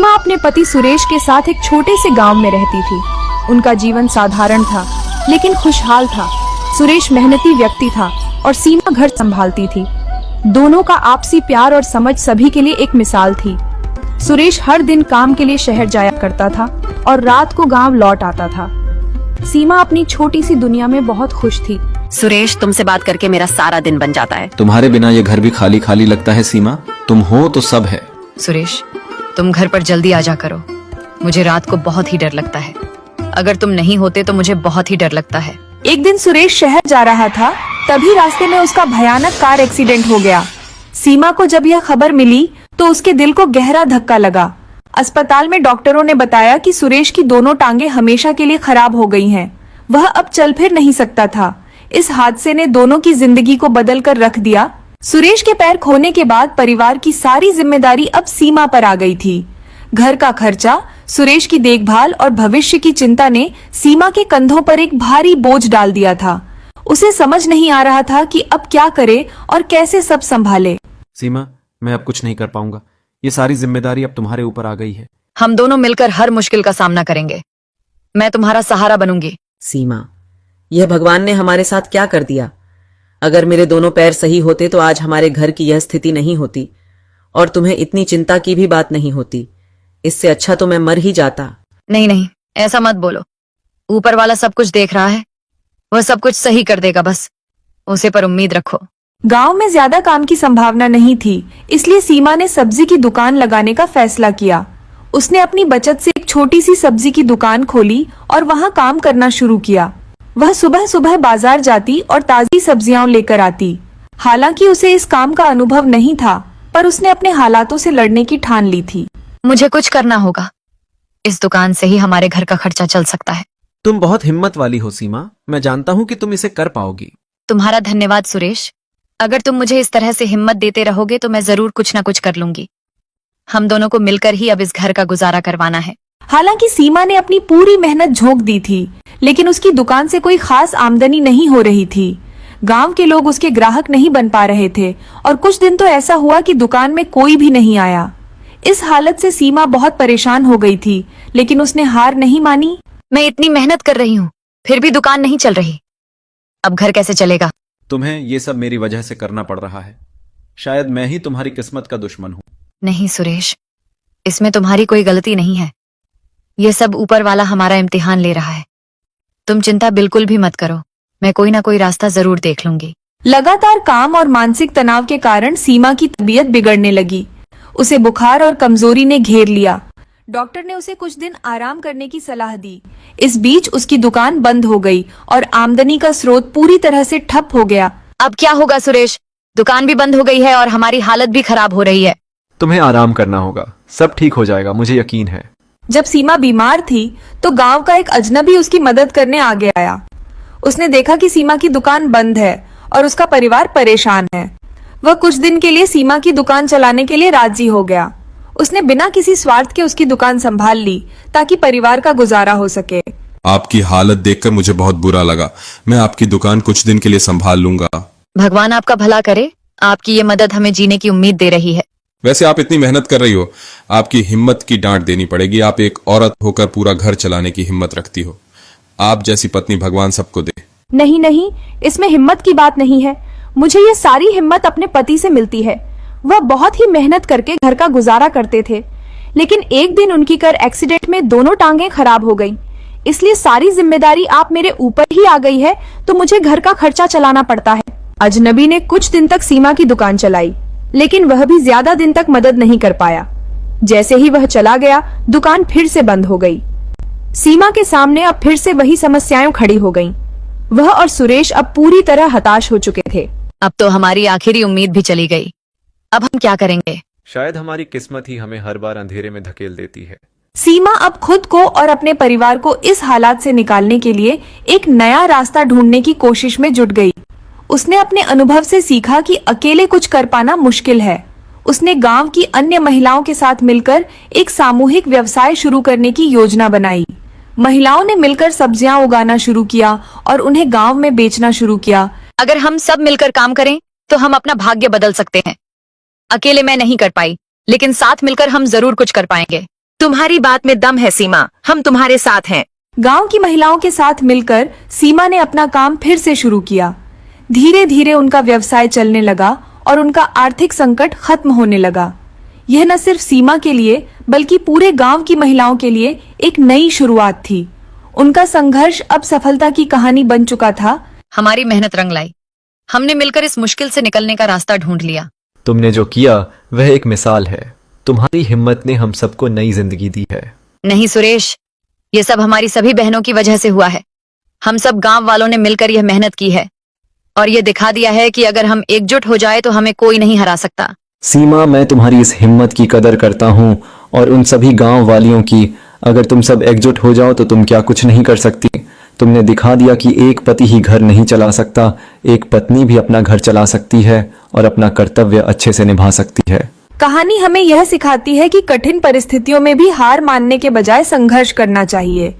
सीमा अपने पति सुरेश के साथ एक छोटे से गांव में रहती थी। उनका जीवन साधारण था लेकिन खुशहाल था। सुरेश मेहनती व्यक्ति था और सीमा घर संभालती थी। दोनों का आपसी प्यार और समझ सभी के लिए एक मिसाल थी। सुरेश हर दिन काम के लिए शहर जाया करता था और रात को गांव लौट आता था। सीमा अपनी छोटी सी दुनिया में बहुत खुश थी। सुरेश, तुमसे बात करके मेरा सारा दिन बन जाता है। तुम्हारे बिना ये घर भी खाली खाली लगता है सीमा। तुम हो तो सब है। सुरेश, तुम घर पर जल्दी आ जा करो। मुझे रात को बहुत ही डर लगता है। अगर तुम नहीं होते तो मुझे बहुत ही डर लगता है। एक दिन सुरेश शहर जा रहा था, तभी रास्ते में उसका भयानक कार एक्सीडेंट हो गया। सीमा को जब यह खबर मिली तो उसके दिल को गहरा धक्का लगा। अस्पताल में डॉक्टरों ने बताया कि सुरेश की दोनों टांगे हमेशा के लिए खराब हो गई हैं। वह अब चल फिर नहीं सकता था। इस हादसे ने दोनों की जिंदगी को बदल कर रख दिया। सुरेश के पैर खोने के बाद परिवार की सारी जिम्मेदारी अब सीमा पर आ गई थी। घर का खर्चा, सुरेश की देखभाल और भविष्य की चिंता ने सीमा के कंधों पर एक भारी बोझ डाल दिया था। उसे समझ नहीं आ रहा था कि अब क्या करे और कैसे सब संभाले। सीमा, मैं अब कुछ नहीं कर पाऊंगा। ये सारी जिम्मेदारी अब तुम्हारे ऊपर आ गई है। हम दोनों मिलकर हर मुश्किल का सामना करेंगे। मैं तुम्हारा सहारा बनूंगी। सीमा, यह भगवान ने हमारे साथ क्या कर दिया। अगर मेरे दोनों पैर सही होते तो आज हमारे घर की यह स्थिति नहीं होती और तुम्हें इतनी चिंता की भी बात नहीं होती। इससे अच्छा तो मैं मर ही जाता। नहीं नहीं, ऐसा मत बोलो। ऊपर वाला सब कुछ देख रहा है। वह सब कुछ सही कर देगा, बस उसे पर उम्मीद रखो। गांव में ज्यादा काम की संभावना नहीं थी, इसलिए सीमा ने सब्जी की दुकान लगाने का फैसला किया। उसने अपनी बचत से एक छोटी सी सब्जी की दुकान खोली और वहां काम करना शुरू किया। वह सुबह सुबह बाजार जाती और ताजी सब्जियां लेकर आती। हालांकि उसे इस काम का अनुभव नहीं था, पर उसने अपने हालातों से लड़ने की ठान ली थी। मुझे कुछ करना होगा। इस दुकान से ही हमारे घर का खर्चा चल सकता है। तुम बहुत हिम्मत वाली हो सीमा। मैं जानता हूँ कि तुम इसे कर पाओगी। तुम्हारा धन्यवाद सुरेश। अगर तुम मुझे इस तरह से हिम्मत देते रहोगे तो मैं जरूर कुछ न कुछ कर लूंगी। हम दोनों को मिलकर ही अब इस घर का गुजारा करवाना है। हालांकि सीमा ने अपनी पूरी मेहनत झोंक दी थी, लेकिन उसकी दुकान से कोई खास आमदनी नहीं हो रही थी। गांव के लोग उसके ग्राहक नहीं बन पा रहे थे और कुछ दिन तो ऐसा हुआ कि दुकान में कोई भी नहीं आया। इस हालत से सीमा बहुत परेशान हो गई थी, लेकिन उसने हार नहीं मानी। मैं इतनी मेहनत कर रही हूँ, फिर भी दुकान नहीं चल रही। अब घर कैसे चलेगा? तुम्हें ये सब मेरी वजह से करना पड़ रहा है। शायद मैं ही तुम्हारी किस्मत का दुश्मन हूँ। नहीं सुरेश, इसमें तुम्हारी कोई गलती नहीं है। ये सब ऊपर वाला हमारा इम्तिहान ले रहा है। तुम चिंता बिल्कुल भी मत करो। मैं कोई ना कोई रास्ता जरूर देख लूंगी। लगातार काम और मानसिक तनाव के कारण सीमा की तबीयत बिगड़ने लगी। उसे बुखार और कमजोरी ने घेर लिया। डॉक्टर ने उसे कुछ दिन आराम करने की सलाह दी। इस बीच उसकी दुकान बंद हो गई और आमदनी का स्रोत पूरी तरह से ठप हो गया। अब क्या होगा सुरेश? दुकान भी बंद हो गई है और हमारी हालत भी खराब हो रही है। तुम्हें आराम करना होगा। सब ठीक हो जाएगा, मुझे यकीन है। जब सीमा बीमार थी तो गांव का एक अजनबी उसकी मदद करने आगे आया। उसने देखा कि सीमा की दुकान बंद है और उसका परिवार परेशान है। वह कुछ दिन के लिए सीमा की दुकान चलाने के लिए राजी हो गया। उसने बिना किसी स्वार्थ के उसकी दुकान संभाल ली ताकि परिवार का गुजारा हो सके। आपकी हालत देखकर मुझे बहुत बुरा लगा। मैं आपकी दुकान कुछ दिन के लिए संभाल लूंगा। भगवान आपका भला करे। आपकी ये मदद हमें जीने की उम्मीद दे रही है। वैसे आप इतनी मेहनत कर रही हो, आपकी हिम्मत की डांट देनी पड़ेगी। आप एक औरत होकर पूरा घर चलाने की हिम्मत रखती हो। आप जैसी पत्नी भगवान सबको दे। नहीं नहीं, इसमें हिम्मत की बात नहीं है। मुझे ये सारी हिम्मत अपने पति से मिलती है। वह बहुत ही मेहनत करके घर का गुजारा करते थे, लेकिन एक दिन उनकी कार एक्सीडेंट में दोनों टांगें खराब हो गईं। इसलिए सारी जिम्मेदारी आप मेरे ऊपर ही आ गई है, तो मुझे घर का खर्चा चलाना पड़ता है। अजनबी ने कुछ दिन तक सीमा की दुकान चलाई, लेकिन वह भी ज्यादा दिन तक मदद नहीं कर पाया। जैसे ही वह चला गया, दुकान फिर से बंद हो गई। सीमा के सामने अब फिर से वही समस्याएं खड़ी हो गईं। वह और सुरेश अब पूरी तरह हताश हो चुके थे। अब तो हमारी आखिरी उम्मीद भी चली गई। अब हम क्या करेंगे? शायद हमारी किस्मत ही हमें हर बार अंधेरे में धकेल देती है। सीमा अब खुद को और अपने परिवार को इस हालात से निकालने के लिए एक नया रास्ता ढूंढने की कोशिश में जुट गई। उसने अपने अनुभव से सीखा कि अकेले कुछ कर पाना मुश्किल है। उसने गांव की अन्य महिलाओं के साथ मिलकर एक सामूहिक व्यवसाय शुरू करने की योजना बनाई। महिलाओं ने मिलकर सब्जियां उगाना शुरू किया और उन्हें गांव में बेचना शुरू किया। अगर हम सब मिलकर काम करें तो हम अपना भाग्य बदल सकते हैं। अकेले मैं नहीं कर पाई, लेकिन साथ मिलकर हम जरूर कुछ कर पाएंगे। तुम तुम्हारी बात में दम है सीमा, हम तुम्हारे साथ हैं। गांव की महिलाओं के साथ मिलकर सीमा ने अपना काम फिर से शुरू किया। धीरे धीरे उनका व्यवसाय चलने लगा और उनका आर्थिक संकट खत्म होने लगा। यह न सिर्फ सीमा के लिए बल्कि पूरे गांव की महिलाओं के लिए एक नई शुरुआत थी। उनका संघर्ष अब सफलता की कहानी बन चुका था। हमारी मेहनत रंग लाई। हमने मिलकर इस मुश्किल से निकलने का रास्ता ढूंढ लिया। तुमने जो किया वह एक मिसाल है। तुम्हारी हिम्मत ने हम सबको नई जिंदगी दी है। नहीं सुरेश, ये सब हमारी सभी बहनों की वजह से हुआ है। हम सब गांव वालों ने मिलकर यह मेहनत की है और ये दिखा दिया है कि अगर हम एकजुट हो जाए तो हमें कोई नहीं हरा सकता। सीमा, मैं तुम्हारी इस हिम्मत की कदर करता हूँ और उन सभी गांव वालियों की। अगर तुम सब एकजुट हो जाओ तो तुम क्या कुछ नहीं कर सकती। तुमने दिखा दिया कि एक पति ही घर नहीं चला सकता, एक पत्नी भी अपना घर चला सकती है और अपना कर्तव्य अच्छे से निभा सकती है। कहानी हमें यह सिखाती है कि कठिन परिस्थितियों में भी हार मानने के बजाय संघर्ष करना चाहिए।